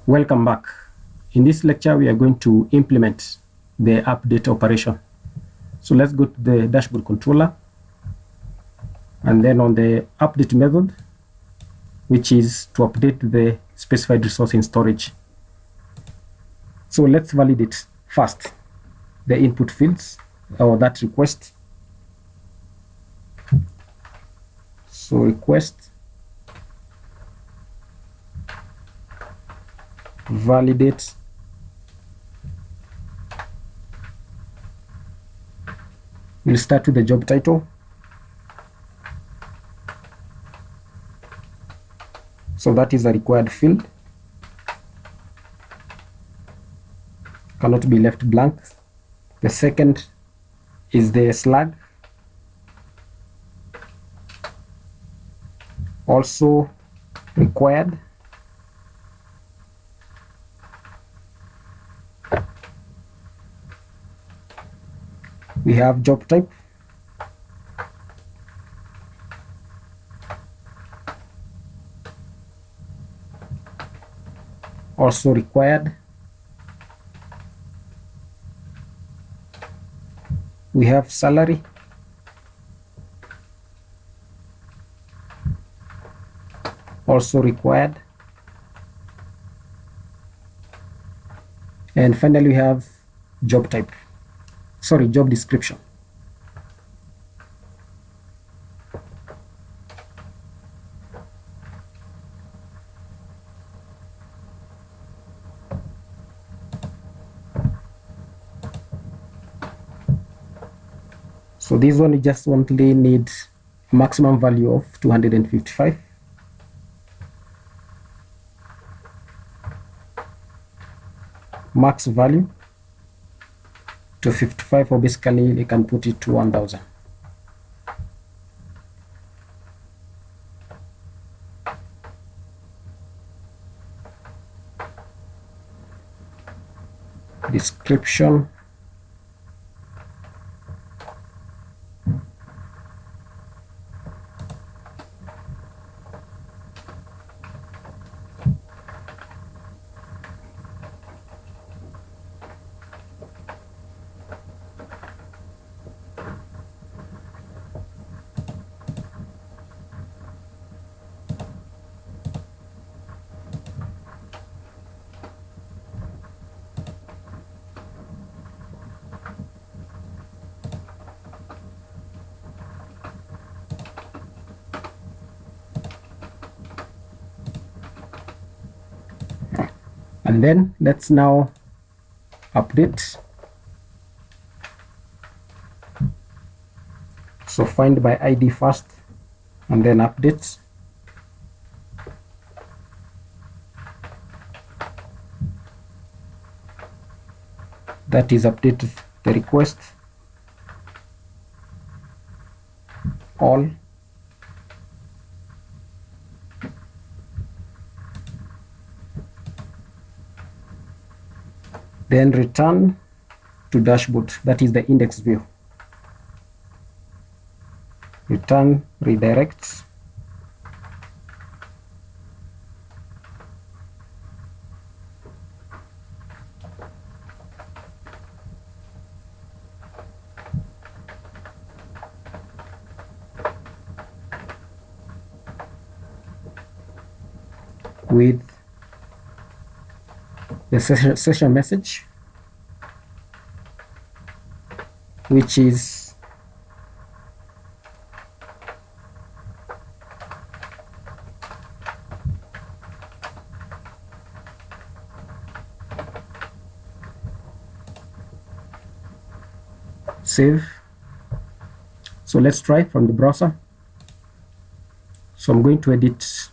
Welcome back. In this lecture, we are going to implement the update operation. So let's go to the dashboard controller, and then on the update method, which is to update the specified resource in storage. So let's validate first the input fields or that request. So request validate we'll start with the job title. So that is a required field, cannot be left blank. The second is the slug, also required. We have job type, also required. We have salary, also required. And finally, we have job type. Job description. So this one, you just only need a maximum value of 255. Max value to 55, or basically you can put it to 1000. Description. And then let's now update. So find by ID first and then update. That is update the request all. Then return to dashboard, that is the index view. Return redirects. With the session message, which is save. So let's try from the browser. So I'm going to edit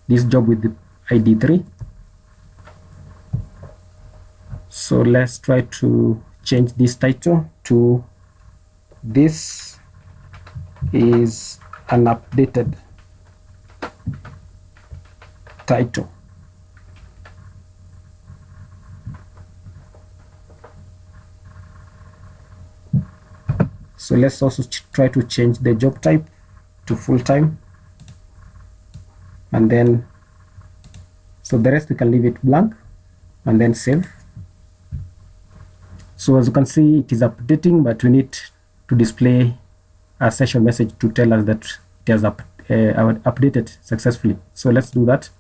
this job with the ID 3. So let's try to change this title to "This is an updated title." So let's also try to change the job type to full-time, and then So the rest we can leave it blank and then save. So as you can see, it is updating, but we need to display a session message to tell us that it has updated successfully. So let's do that.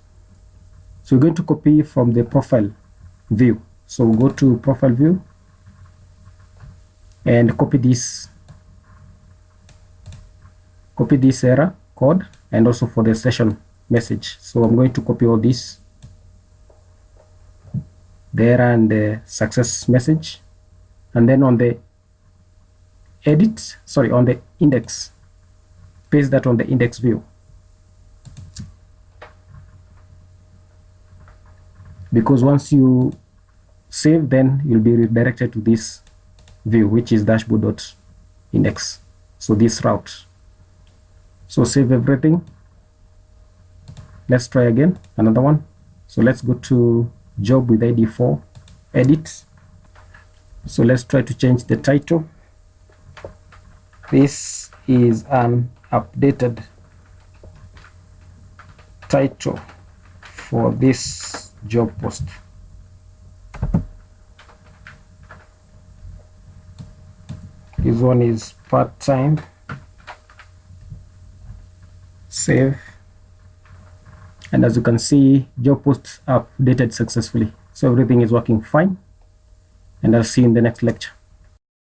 So we're going to copy from the profile view. So we'll go to profile view and copy this error code, and also for the session message. So I'm going to copy all this, the error and the success message, and then on the on the index, paste that on the index view, because once you save, then you'll be redirected to this view, which is dashboard.index. So this route. So save everything. Let's try again, another one. So let's go to job with ID 4, edit. So let's try to change the title. This is an updated title for this job post. This one is part-time. Save. And as you can see, job posts are updated successfully. So everything is working fine. And I'll see you in the next lecture.